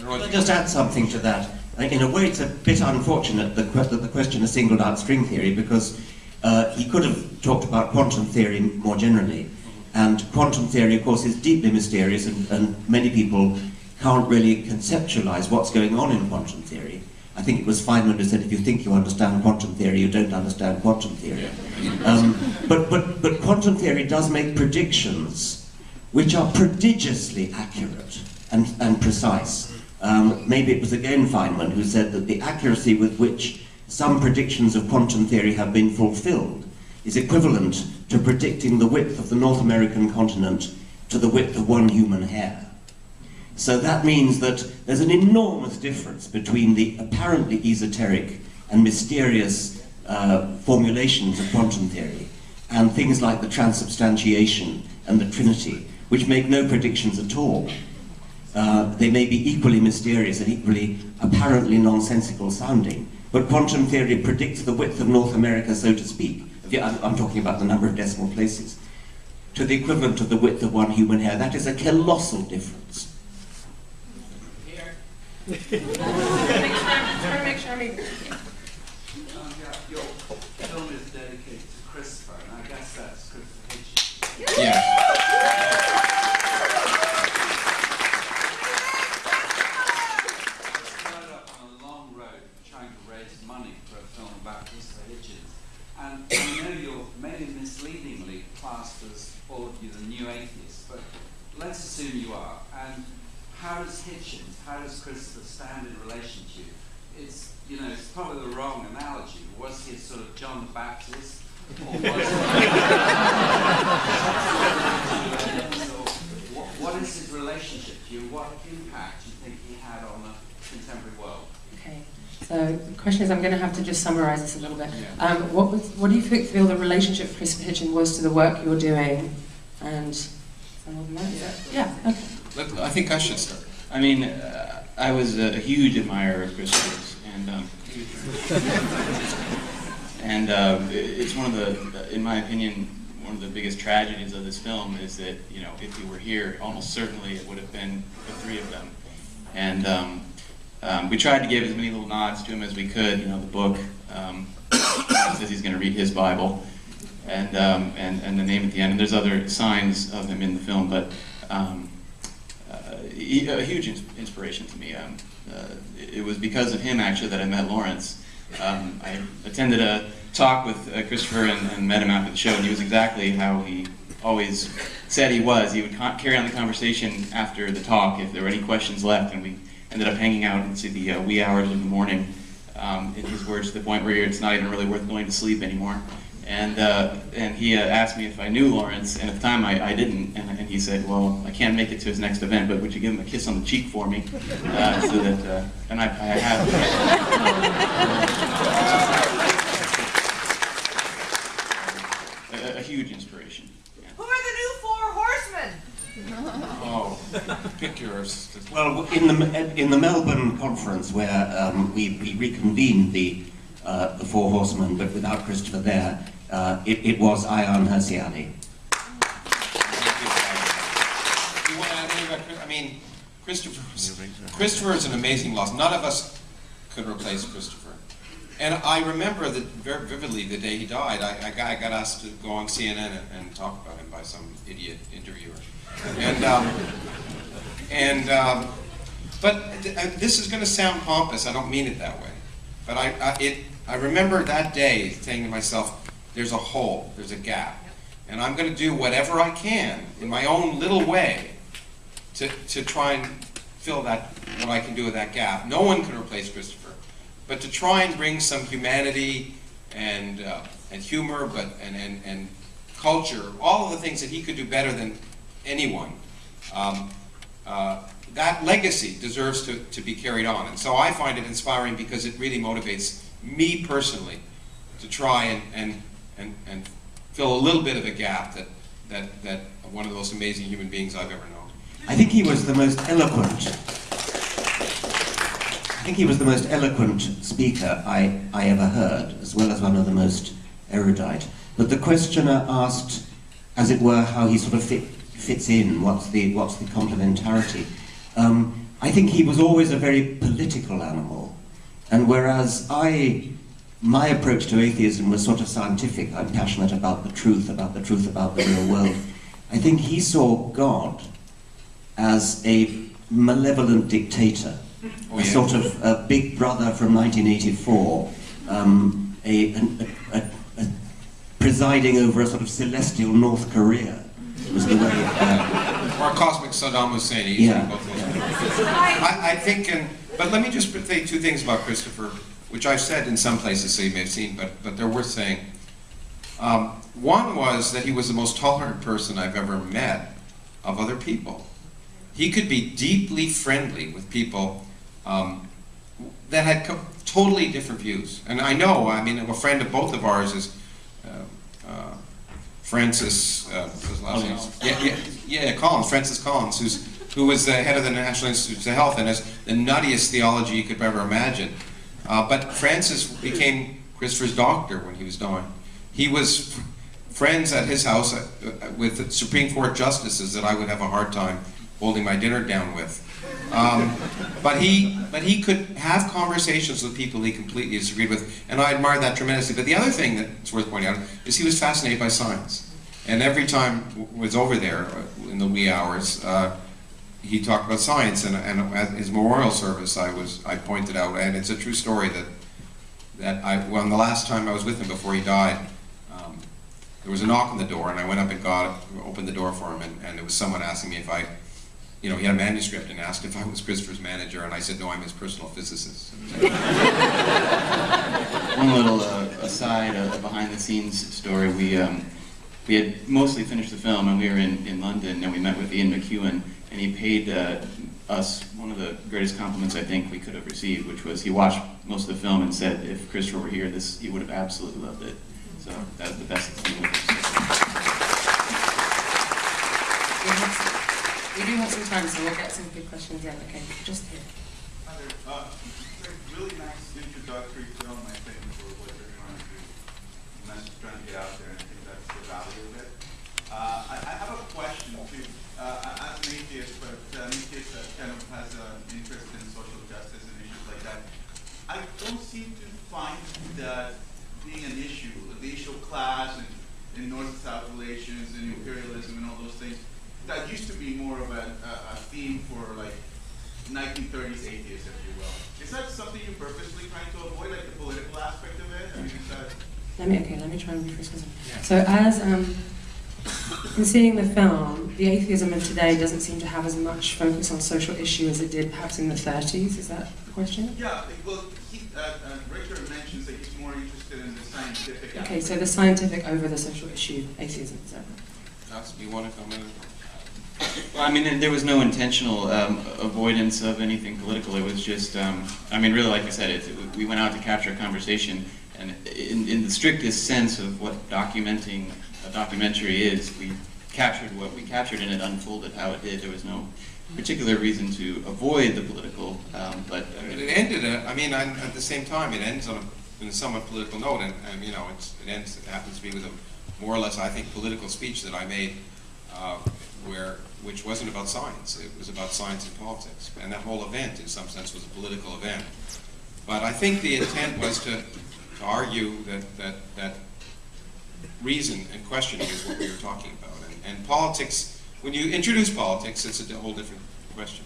Can I just add something to that? In a way, it's a bit unfortunate that the questioner singled out string theory, because he could have talked about quantum theory more generally. And quantum theory, of course, is deeply mysterious, and many people can't really conceptualize what's going on in quantum theory. I think it was Feynman who said, if you think you understand quantum theory, you don't understand quantum theory. But quantum theory does make predictions which are prodigiously accurate and precise. Maybe it was again Feynman who said that the accuracy with which some predictions of quantum theory have been fulfilled is equivalent to predicting the width of the North American continent to the width of one human hair. So that means that there's an enormous difference between the apparently esoteric and mysterious formulations of quantum theory and things like the transubstantiation and the Trinity, which make no predictions at all. They may be equally mysterious and equally apparently nonsensical sounding, but quantum theory predicts the width of North America, so to speak. I'm talking about the number of decimal places, to the equivalent of the width of one human hair. That is a colossal difference. Make sure your film is dedicated to Christopher, and I guess that's Christopher Hitchens. Yeah. Started up on a long road trying to raise money for a film about Christopher Hitchens, and I know you're maybe misleadingly classed as all of you the new atheists, but let's assume you are. And how does Christopher stand in relation to you? It's, it's probably the wrong analogy. Was he sort of John the Baptist? Or was he... what is his relationship to you? What impact do you think he had on the contemporary world? Okay, so the question is, I'm going to have to just summarize this a little bit. Yeah. What do you feel the relationship of Christopher Hitchens was to the work you're doing? And yeah, okay. Look, I think I should start. I mean, I was a huge admirer of Christopher's, and it's one of the, in my opinion, one of the biggest tragedies of this film is that, if he were here, almost certainly it would have been the three of them. And we tried to give as many little nods to him as we could. The book says he's going to read his Bible, and the name at the end. And there's other signs of him in the film, but a huge inspiration to me. It was because of him, actually, that I met Lawrence. I attended a talk with Christopher and met him after the show, and he was exactly how he always said he was. He would carry on the conversation after the talk if there were any questions left, and we ended up hanging out into the wee hours of the morning, in his words, to the point where it's not even really worth going to sleep anymore. And he asked me if I knew Lawrence, and at the time I didn't, and he said, well, I can't make it to his next event, but would you give him a kiss on the cheek for me? So that, and I have. A huge inspiration. Yeah. Who are the new four horsemen? Oh, pick yours. Well, in the Melbourne conference where we reconvened the Four Horsemen, but without Christopher there, it was Ayaan Hirsi Ali. I mean, Christopher is an amazing loss. None of us could replace Christopher. And I remember that very vividly the day he died. I got asked to go on CNN and talk about him by some idiot interviewer. But this is going to sound pompous. I don't mean it that way. But I remember that day saying to myself, there's a hole, there's a gap. And I'm going to do whatever I can in my own little way to try and fill that, what I can do with that gap. No one can replace Christopher. But to try and bring some humanity and humor and culture, all of the things that he could do better than anyone, that legacy deserves to be carried on. And so I find it inspiring because it really motivates me personally to try and fill a little bit of a gap that one of those amazing human beings I've ever known. I think he was the most eloquent speaker I ever heard, as well as one of the most erudite. But the questioner asked, as it were, how he sort of fits in. What's the complementarity? I think he was always a very political animal. And whereas my approach to atheism was sort of scientific, I'm passionate about the truth about the real world, I think he saw God as a malevolent dictator, a sort of a big brother from 1984, presiding over a sort of celestial North Korea, was the way or cosmic Saddam Hussein. Yeah. I think, but let me just say two things about Christopher, which I've said in some places, so you may have seen, but they're worth saying. One was that he was the most tolerant person I've ever met of other people. He could be deeply friendly with people that had totally different views. And I know, I mean, a friend of both of ours is Francis, what's his last name? Collins, Francis Collins, who was the head of the National Institutes of Health and has the nuttiest theology you could ever imagine. But Francis became Christopher's doctor when he was dying. He was friends at his house with Supreme Court justices that I would have a hard time holding my dinner down with. But he could have conversations with people he completely disagreed with, and I admired that tremendously. But the other thing that's worth pointing out is he was fascinated by science. And every time I was over there in the wee hours, he talked about science, and at his memorial service I pointed out, and it's a true story that the last time I was with him before he died, there was a knock on the door, and I went up and opened the door for him, and there was someone asking me if he had a manuscript and asked if I was Christopher's manager, and I said, no, I'm his personal physicist. One little aside, behind the scenes story, we had mostly finished the film, and we were in London, and we met with Ian McEwan, and he paid us one of the greatest compliments I think we could have received, which was he watched most of the film and said if Christopher were here, he would have absolutely loved it. So that was the best thing with it. We do have some time, so we'll get some good questions in. Okay, just here. Hi there. It's a really nice introductory film, I think, for what you're trying to do. The message trying to get out there, and I think that's the value of it. I have a question too. As an atheist, but an atheist that kind of has an interest in social justice and issues like that, I don't seem to find that being an issue, the issue of class and North-South relations and imperialism and all those things. That used to be more of a theme for like 1930s atheists, if you will. Is that something you're purposely trying to avoid, like the political aspect of it? I mean, is that... Let me try and rephrase this. Yeah. So as in seeing the film, the atheism of today doesn't seem to have as much focus on social issue as it did perhaps in the 30s. Is that the question? Yeah. Well, Richard mentions that he's more interested in the scientific. Okay, so the scientific over the social issue atheism. Is that right? Do you want to come in? Well, I mean, there was no intentional avoidance of anything political. It was just, I mean, really, like I said, we went out to capture a conversation, and in the strictest sense of what documenting a documentary is, we captured what we captured, and it unfolded how it did. There was no particular reason to avoid the political, but I mean, it ended. At the same time, it ends on a somewhat political note, and it happens to be with a more or less, I think, political speech that I made. Which wasn't about science, it was about science and politics. And that whole event, in some sense, was a political event. But I think the intent was to argue that reason and questioning is what we were talking about. And politics, when you introduce politics, it's a whole different question.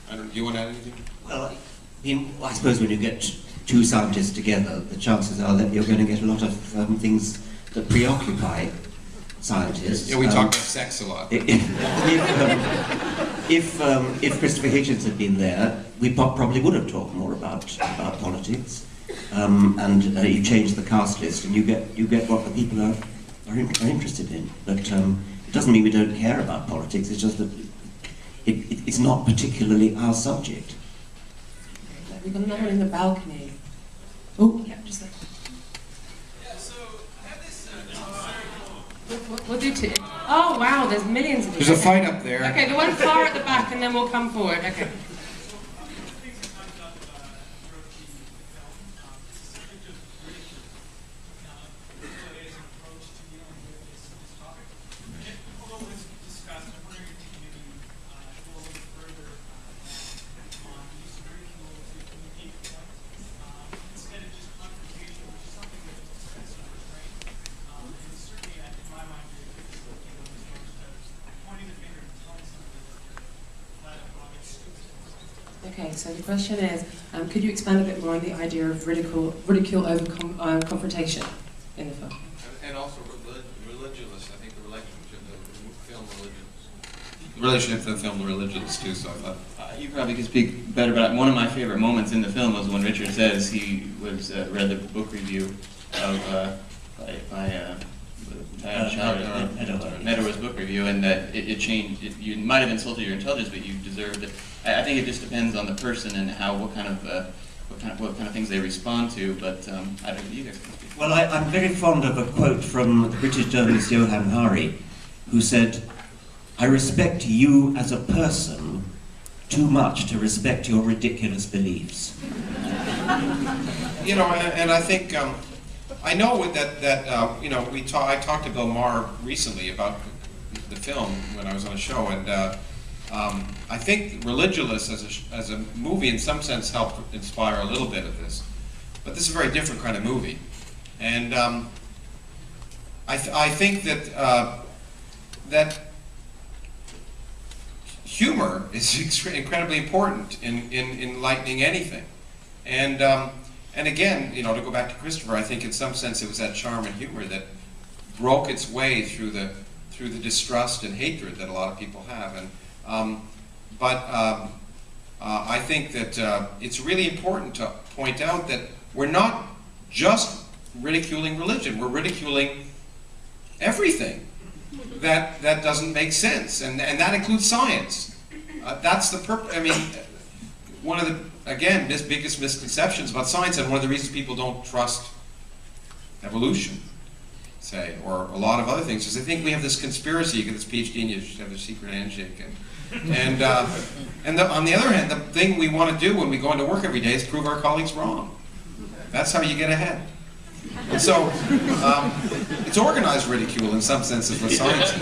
Do you want to add anything? Well, I suppose when you get two scientists together, the chances are that you're going to get a lot of things that preoccupy scientists. Yeah, we talk about sex a lot. If Christopher Hitchens had been there, we probably would have talked more about politics. And you change the cast list, and you get what the people are interested in. But it doesn't mean we don't care about politics. It's just that it's not particularly our subject. We've got another one in the balcony. Oh, yeah, just there. We'll do two. Oh wow, there's millions of these. There's a fight up there. Okay, the one far at the back, and then we'll come forward. Okay. Okay, so the question is, could you expand a bit more on the idea of ridicule over confrontation in the film? And also religious. I think the relationship of the film religious. The relationship of the film religious too. So I thought. You probably could speak better about it. One of my favorite moments in the film was when Richard says he was read the book review of Meadows' book review, and that it changed. You might have insulted your intelligence, but you deserved it. I think it just depends on the person and what kind of things they respond to. But I don't know, you guys can speak. Well, I'm very fond of a quote from the British journalist Johann Hari, who said, "I respect you as a person too much to respect your ridiculous beliefs." You know, and I think I know that you know I talked to Bill Maher recently about the film when I was on a show, and I think Religulous as a movie in some sense helped inspire a little bit of this, but this is a very different kind of movie, and I think that that humor is incredibly important in enlightening anything, and again, you know, to go back to Christopher, I think in some sense it was that charm and humor that broke its way through the distrust and hatred that a lot of people have, and I think that it's really important to point out that we're not just ridiculing religion, we're ridiculing everything that doesn't make sense, and that includes science. That's the purpose. I mean, one of the, again, biggest misconceptions about science, and one of the reasons people don't trust evolution, say, or a lot of other things, is they think we have this conspiracy. You get this PhD and you should have a secret handshake, and on the other hand, the thing we want to do when we go into work every day is prove our colleagues wrong. That's how you get ahead. And so, it's organized ridicule in some sense of what science is.